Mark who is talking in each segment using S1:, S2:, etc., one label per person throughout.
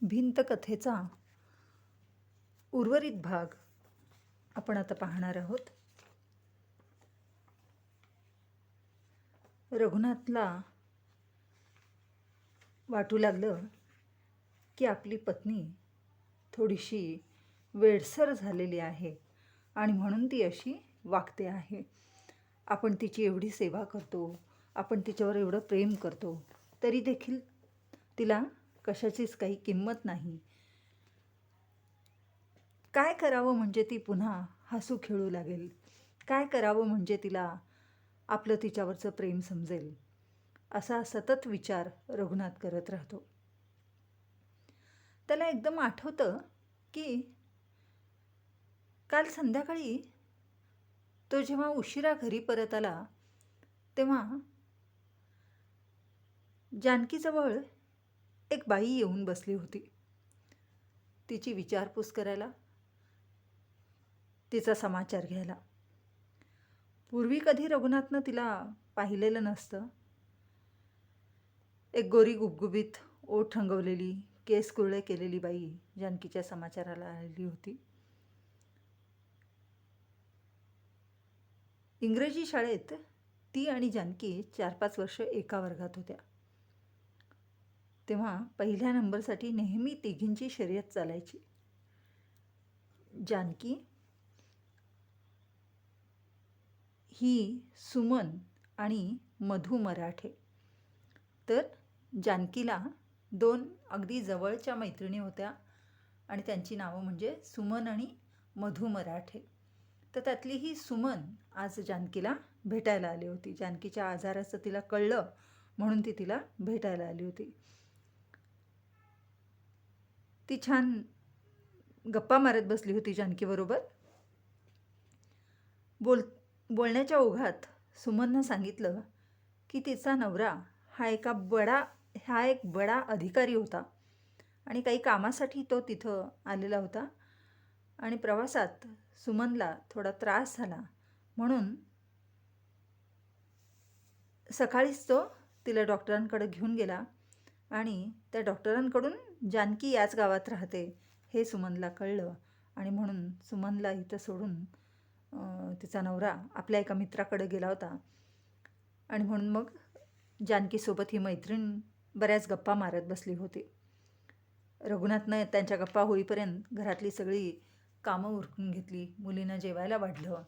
S1: भिंत कथेचा उर्वरित भाग आपण आता पाहणार आहोत. रघुनाथला वाटू लागलं की आपली पत्नी थोडीशी वेडसर झालेली आहे आणि म्हणून ती अशी वागते आहे. आपण तिची एवढी सेवा करतो, आपण तिच्यावर एवढं प्रेम करतो, तरी देखील तिला कशाचीच काही किंमत नाही. काय करावं म्हणजे ती पुन्हा हसू खेळू लागेल? काय करावं म्हणजे तिला आपलं तिच्यावरचं प्रेम समजेल? असा सतत विचार रघुनाथ करत राहतो. त्याला एकदम आठवतं की काल संध्याकाळी तो जेव्हा उशिरा घरी परत आला तेव्हा जानकीजवळ एक बाई येऊन बसली होती. तिची विचारपूस करायला, तिचा समाचार घ्यायला. पूर्वी कधी रघुनाथनं तिला पाहिलेलं नसतं. एक गोरी गुबगुबीत, ओठ रंगवलेली, केस कुरळे केलेली बाई जानकीच्या समाचाराला आली होती. इंग्रजी शाळेत ती आणि जानकी 4-5 वर्ष एका वर्गात होत्या. तेव्हा पहिल्या नंबरसाठी नेहमी तिघींची शर्यत चालायची. जानकी ही सुमन आणि मधू मराठे. तर जानकीला 2 अगदी जवळच्या मैत्रिणी होत्या आणि त्यांची नावं म्हणजे सुमन आणि मधू मराठे. तर त्यातली ही सुमन आज जानकीला भेटायला आली होती. जानकीच्या आजाराचं तिला कळलं म्हणून ती तिला भेटायला आली होती. ती छान गप्पा मारत बसली होती जानकीबरोबर. बोलण्याच्या ओघात सुमननं सांगितलं की तिचा नवरा हा एक बडा अधिकारी होता आणि काही कामासाठी तो तिथं आलेला होता आणि प्रवासात सुमनला थोडा त्रास झाला म्हणून सकाळीच तो तिला डॉक्टरांकडे घेऊन गेला आणि त्या डॉक्टरांकडून जानकी याच गावात राहते हे सुमनला कळलं आणि म्हणून सुमनला इथं सोडून तिचा नवरा आपल्या एका मित्राकडे गेला होता आणि म्हणून मग जानकीसोबत ही मैत्रीण बऱ्याच गप्पा मारत बसली होती. रघुनाथनं त्यांच्या गप्पा होईपर्यंत घरातली सगळी कामं उरकून घेतली. मुलीनं जेवायला वाढलं,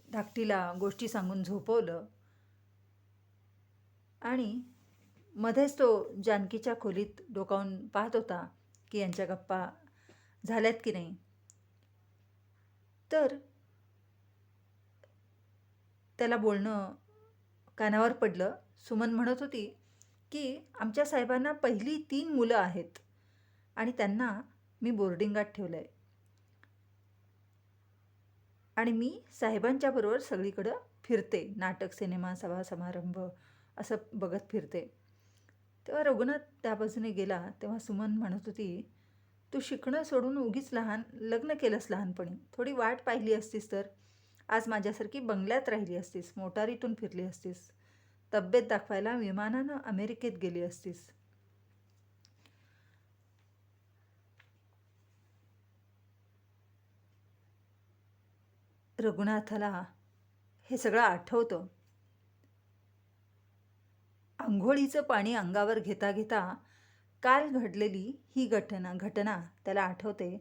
S1: धाकटीला गोष्टी सांगून झोपवलं आणि मध्येच तो जानकीच्या खोलीत डोकावून पाहत होता की यांच्या गप्पा झाल्यात की नाही. तर त्याला बोलणं कानावर पडलं. सुमन म्हणत होती की आमच्या साहेबांना पहिली 3 मुलं आहेत आणि त्यांना मी बोर्डिंगात ठेवलं आहे आणि मी साहेबांच्या बरोबर सगळीकडं फिरते, नाटक, सिनेमा, सभा समारंभ असं बघत फिरते. तेव्हा रघुनाथ त्या बाजूने गेला तेव्हा सुमन म्हणत होती, तू शिकणं सोडून उगीच लग्न केलंस लहानपणी. थोडी वाट पाहिली असतीस तर आज माझ्यासारखी बंगल्यात राहिली असतीस, मोटारीतून फिरली असतीस, तब्येत दाखवायला विमानानं अमेरिकेत गेली असतीस. रघुनाथाला हे सगळं आठवतं. आंघोळीचं पाणी अंगावर घेता घेता काल घडलेली ही घटना त्याला आठवते.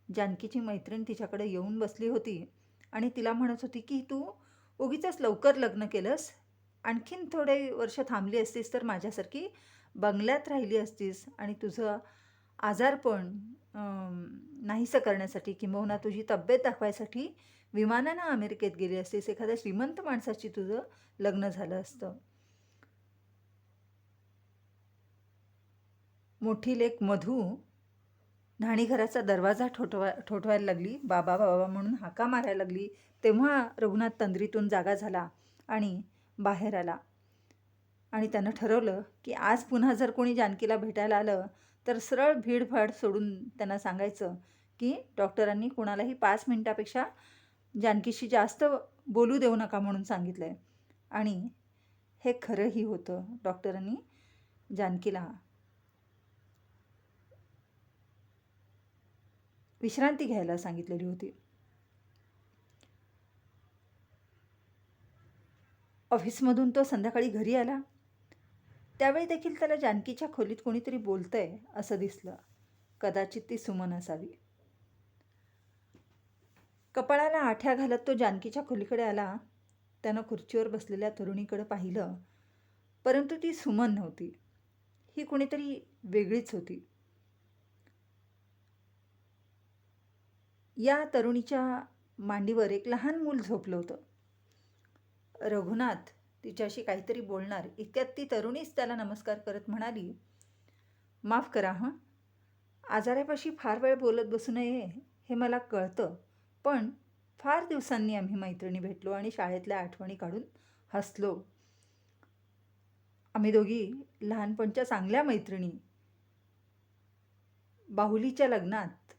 S1: जानकीची मैत्रीण तिच्याकडे येऊन बसली होती आणि तिला म्हणत होती की तू उगीचच लवकर लग्न केलंस, आणखीन थोडे वर्ष थांबली असतीस तर माझ्यासारखी बंगल्यात राहिली असतीस आणि तुझं आजारपण नाहीसं करण्यासाठी किंबहुना तुझी तब्येत दाखवायसाठी विमानानं अमेरिकेत गेली असतीस. एखाद्या श्रीमंत माणसाची तुझं लग्न झालं असतं. मोठी लेक मधू न्हाणीघराचा दरवाजा ठोठवायला लागली. बाबा बाबा म्हणून हाका मारायला लागली. तेव्हा रघुनाथ तंद्रीतून जागा झाला आणि बाहेर आला आणि त्यानं ठरवलं की आज पुन्हा जर कोणी जानकीला भेटायला आलं तर सरळ भीडभाड सोडून त्यांना सांगायचं की डॉक्टरांनी कोणालाही 5 मिनिटापेक्षा जानकीशी जास्त बोलू देऊ नका म्हणून सांगितलं आहे. आणि हे खरंही होतं. डॉक्टरांनी जानकीला विश्रांती घ्यायला सांगितलेली होती. ऑफिसमधून तो संध्याकाळी घरी आला. त्यावेळी देखील त्याला जानकीच्या खोलीत कोणीतरी बोलतंय असं दिसलं. कदाचित ती सुमन असावी. कपाळाला आठ्या घालत तो जानकीच्या खोलीकडे आला. त्यानं खुर्चीवर बसलेल्या तरुणीकडे पाहिलं, परंतु ती सुमन नव्हती. ही कोणीतरी वेगळीच होती. या तरुणीच्या मांडीवर एक लहान मूल झोपलं होतं. रघुनाथ तिच्याशी काहीतरी बोलणार इतक्यात ती तरुणीच त्याला नमस्कार करत म्हणाली, माफ करा हं, आजारापाशी फार वेळ बोलत बसू नये हे मला कळतं, पण फार दिवसांनी आम्ही मैत्रिणी भेटलो आणि शाळेतल्या आठवणी काढून हसलो. आम्ही दोघी लहानपणच्या चांगल्या मैत्रिणी. बाहुलीच्या लग्नात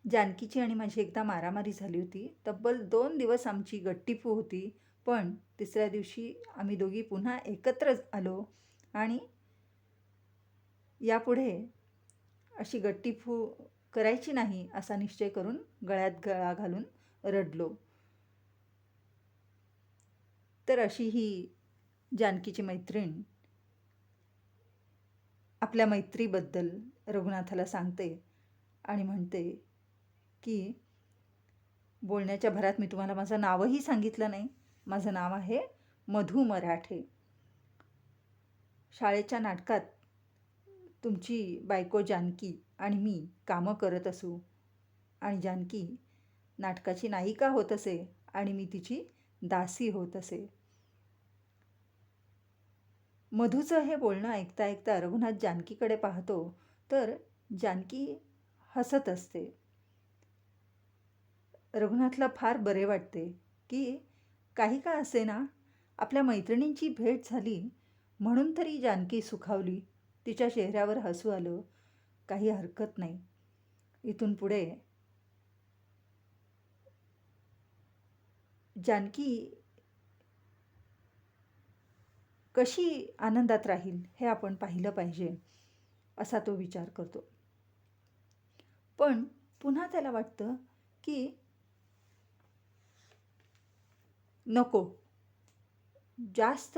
S1: जानकीची आणि माझी एकदा मारामारी झाली होती. तब्बल 2 दिवस आमची गट्टीफू होती, पण तिसऱ्या दिवशी आम्ही दोघी पुन्हा एकत्र आलो आणि यापुढे अशी गट्टीफू करायची नाही असा निश्चय करून गळ्यात गळा घालून रडलो. तर अशी ही जानकीची मैत्रीण आपल्या मैत्रीबद्दल रघुनाथाला सांगते आणि म्हणते की बोलण्याच्या भरात मी तुम्हाला माझं नावही सांगितलं नाही. माझं नाव आहे मधू मराठे. शाळेच्या नाटकात तुमची बायको जानकी आणि मी कामं करत असू आणि जानकी नाटकाची नायिका होत असे आणि मी तिची दासी होत असे. मधूचं हे बोलणं ऐकता ऐकता रघुनाथ जानकीकडे पाहतो तर जानकी हसत असते. रघुनाथला फार बरे वाटते की काही का असेना आपल्या मैत्रिणींची भेट झाली म्हणून तरी जानकी सुखावली. तिच्या चेहऱ्यावर हसू आलं. काही हरकत नाही. इथून पुढे जानकी कशी आनंदात राहील हे आपण पाहिलं पाहिजे असा तो विचार करतो. पण पुन्हा त्याला वाटतं की नको, जास्त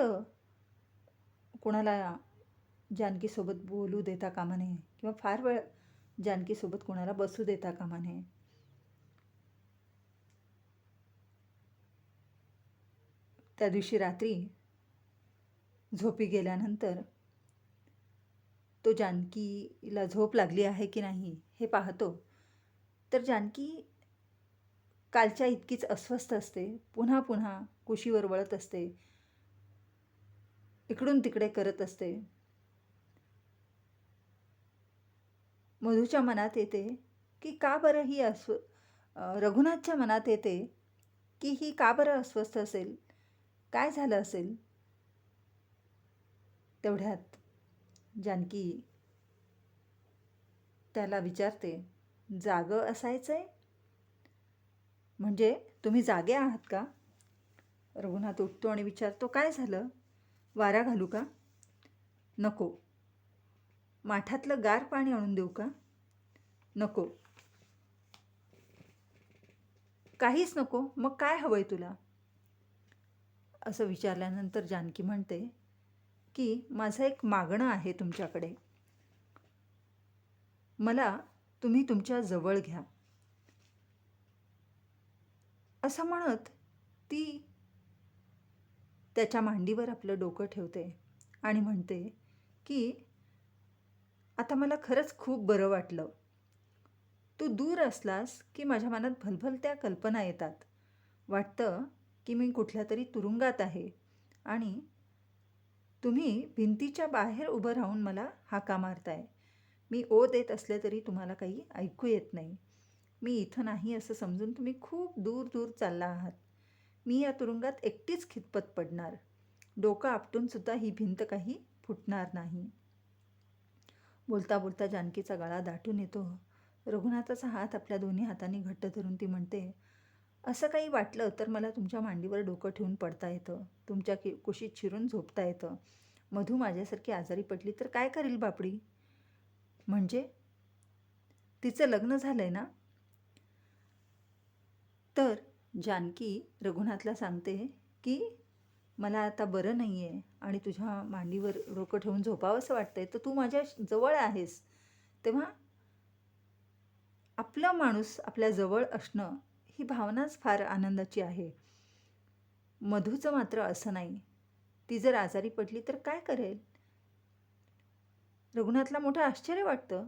S1: कोणाला जानकीसोबत बोलू देता कामा नये किंवा फार वेळ जानकीसोबत कोणाला बसू देता कामा नये. त्या दिवशी रात्री झोपी गेल्यानंतर तो जानकीला झोप लागली आहे की नाही हे पाहतो तर जानकी कालच्या इतकीच अस्वस्थ असते. पुन्हा पुन्हा कुशीवर वळत असते, इकडून तिकडे करत असते. मधूच्या मनात येते की का बरं ही रघुनाथच्या मनात येते की ही का बरं अस्वस्थ असेल, काय झालं असेल. तेवढ्यात जानकी त्याला विचारते, जागं असायचंय म्हणजे तुम्ही जागे आहात का? रघुनाथ उठतो आणि विचारतो, काय झालं, वारा घालू का? नको. माठातलं गार पाणी आणून देऊ का? नको. काहीच नको. मग काय हवंय तुला? असं विचारल्यानंतर जानकी म्हणते की माझं एक मागणं आहे तुमच्याकडे. मला तुम्ही तुमच्या जवळ घ्या. असं म्हणत ती त्याच्या मांडीवर आपलं डोकं ठेवते आणि म्हणते की आता मला खरंच खूप बरं वाटलं. तू दूर असलास की माझ्या मनात भलभलत्या कल्पना येतात. वाटतं की मी कुठल्या तरी तुरुंगात आहे आणि तुम्ही भिंतीच्या बाहेर उभं राहून मला हाका मारताय. मी ओ देत असले तरी तुम्हाला काही ऐकू येत नाही. मी इथं नाही असं समजून तुम्ही खूप दूर दूर चालला आहात. मी या तुरुंगात एकटीच खितपत पडणार. डोकं आपटून सुद्धा ही भिंत काही फुटणार नाही. बोलता बोलता जानकीचा गळा दाटून येतो. रघुनाथाचा हात आपल्या दोन्ही हातांनी घट्ट धरून ती म्हणते, असं काही वाटलं तर मला तुमच्या मांडीवर डोकं ठेवून पडता येतं, तुमच्या कुशीत शिरून झोपता येतं. मधू माझ्यासारखी आजारी पडली तर काय करेल बापडी? म्हणजे तिचं लग्न झालंय ना? तर जानकी रघुनाथला सांगते की मला आता बरं नाही आहे आणि तुझ्या मांडीवर डोकं ठेवून झोपावंसं वाटतंय, तर तू माझ्या जवळ आहेस. तेव्हा आपला माणूस आपल्या जवळ असणं ही भावनाच फार आनंदाची आहे. मधूचं मात्र असं नाही. ती जर आजारी पडली तर काय करेल? रघुनाथला मोठं आश्चर्य वाटतं.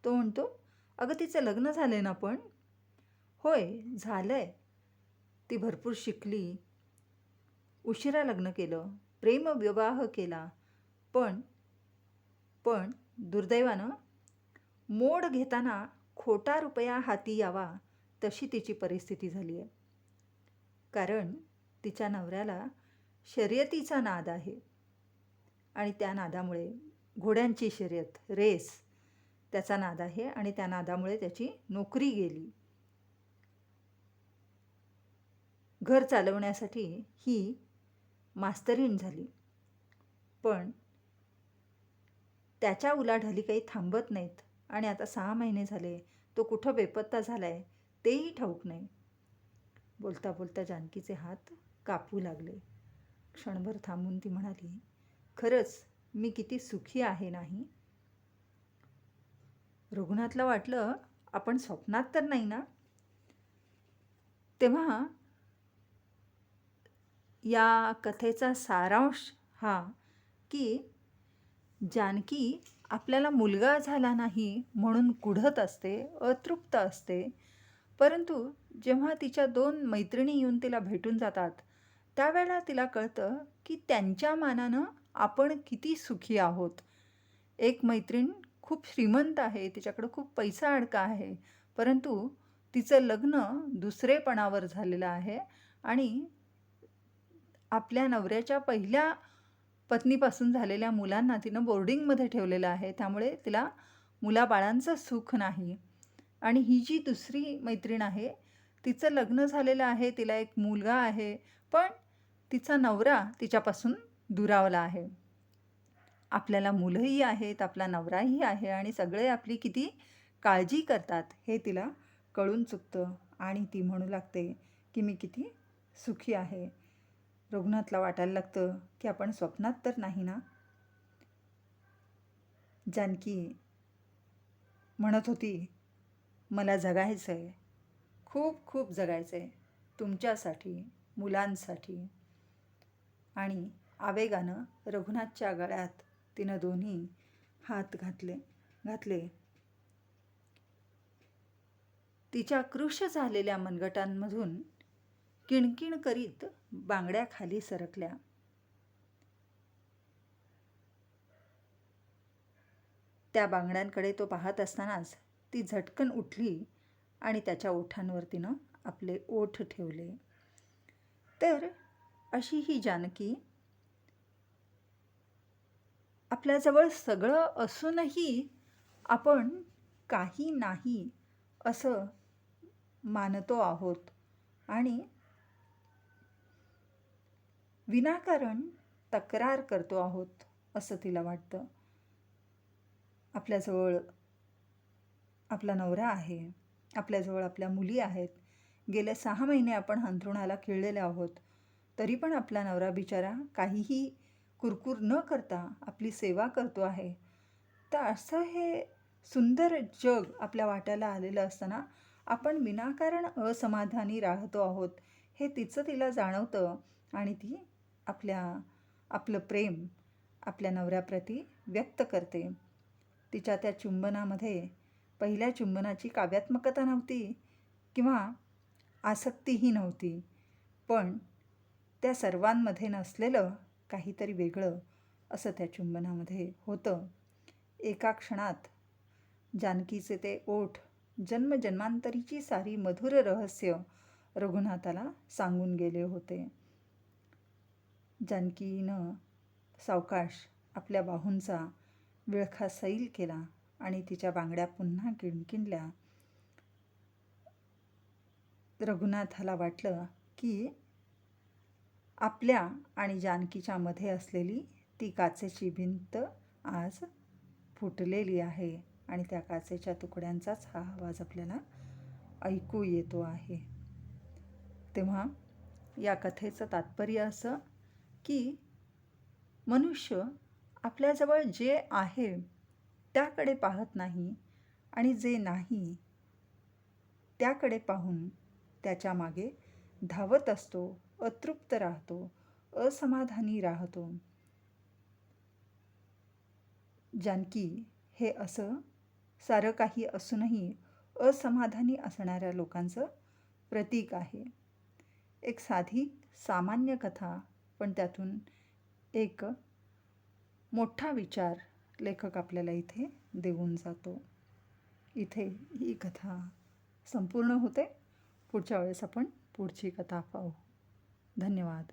S1: तो म्हणतो, अगं तिचं लग्न झालंय ना पण? होय, झालंय. ती भरपूर शिकली, उशिरा लग्न केलं, प्रेमविवाह केला. पण पण दुर्दैवानं मोड घेताना खोटा रुपया हाती यावा तशी तिची परिस्थिती झाली आहे. कारण तिच्या नवऱ्याला शर्यतीचा नाद आहे आणि त्या नादामुळे घोड्यांची शर्यत, रेस त्याचा नाद आहे आणि त्या नादामुळे त्याची नोकरी गेली. घर चालवण्यासाठी ही मास्तरीण झाली. पण त्याच्या उलाढाली काही थांबत नाहीत आणि आता 6 महिने झाले तो कुठं बेपत्ता झालाय तेही ठाऊक नाही. बोलता बोलता जानकीचे हात कापू लागले. क्षणभर थांबून ती म्हणाली, खरंच मी किती सुखी आहे नाही? रघुनाथला वाटलं आपण स्वप्नात तर नाही ना? तेव्हा या कथेचा सारांश हा की जानकी आपल्याला मुलगा झाला नाही म्हणून कुढत असते, अतृप्त असते. परंतु जेव्हा तिच्या 2 मैत्रिणी येऊन तिला भेटून जातात, त्यावेळेला तिला कळतं की त्यांच्या मानानं आपण किती सुखी आहोत. एक मैत्रीण खूप श्रीमंत आहे, तिच्याकडं खूप पैसा अडका आहे, परंतु तिचं लग्न दुसरेपणावर झालेलं आहे आणि आपल्या नवऱ्याच्या पहिल्या पत्नीपासून झालेल्या मुलांना तिनं बोर्डिंगमध्ये ठेवलेलं आहे. त्यामुळे तिला मुलाबाळांचं सुख नाही. आणि ही जी दुसरी मैत्रीण आहे, तिचं लग्न झालेलं आहे, तिला एक मुलगा आहे, पण तिचा नवरा तिच्यापासून दुरावला आहे. आपल्याला मुलंही आहेत, आपला नवराही आहे आणि सगळे आपली किती काळजी करतात हे तिला कळून चुकतं आणि ती म्हणू लागते की मी किती सुखी आहे. रघुनाथला वाटायला लागतं की आपण स्वप्नात तर नाही ना? जानकी म्हणत होती, मला जगायचं आहे, खूप खूप जगायचं आहे, तुमच्यासाठी, मुलांसाठी. आणि आवेगानं रघुनाथच्या गळ्यात तिनं दोन्ही हात घातले. तिच्या कृश झालेल्या मनगटांमधून किणकिण करीत बांगड्या खाली सरकल्या. त्या बांगड्यांकडे तो पाहत असतानाच ती झटकन उठली आणि त्याच्या ओठांवर तिनं आपले ओठ ठेवले. तर अशी ही जानकी आपल्याजवळ सगळं असूनही आपण काही नाही असं मानतो आहोत आणि विनाकारण तक्रार करतो आहोत असं तिला वाटतं. आपल्याजवळ आपला नवरा आहे, आपल्याजवळ आपल्या मुली आहेत. गेले 6 महिने आपण अंथरुणाला खिळलेले आहोत, तरी पण आपला नवरा बिचारा काहीही कुरकुर न करता आपली सेवा करतो आहे. तर असं हे सुंदर जग आपल्या वाट्याला आलेलं असताना आपण विनाकारण असमाधानी राहतो आहोत हे तिचं तिला जाणवतं आणि ती आपलं प्रेम आपल्या नवऱ्याप्रती व्यक्त करते. तिच्या त्या चुंबनामध्ये पहिल्या चुंबनाची काव्यात्मकता नव्हती किंवा आसक्तीही नव्हती, पण त्या सर्वांमध्ये नसलेलं काहीतरी वेगळं असं त्या चुंबनामध्ये होतं. एका क्षणात जानकीचे ते ओठ जन्मजन्मांतरीची सारी मधुर रहस्य रघुनाथाला सांगून गेले होते. जानकीनं सावकाश आपल्या बाहूंचा विळखा सैल केला आणि तिच्या बांगड्या पुन्हा किणकिणल्या. रघुनाथाला वाटलं की आपल्या आणि जानकीच्या मध्ये असलेली ती काचेची भिंत आज फुटलेली आहे. आणि त्या काचेच्या तुकड्यांचाच हा आवाज आपल्याला ऐकू येतो आहे. तेव्हा या कथेचं तात्पर्य असं की मनुष्य आपल्याजवळ जे आहे त्याकडे पाहत नाही आणि जे नाही त्याकडे पाहून त्याच्या मागे धावत असतो, अतृप्त राहतो, असमाधानी राहतो. जानकी हे असं सारं काही असूनही असमाधानी असणाऱ्या लोकांचं प्रतीक आहे. एक साधी सामान्य कथा, पण त्यातून एक मोठा विचार लेखक आपल्याला इथे देऊन जातो. इथे ही कथा संपूर्ण होते. पुढच्या वेळेस आपण पुढची कथा पाहू. धन्यवाद.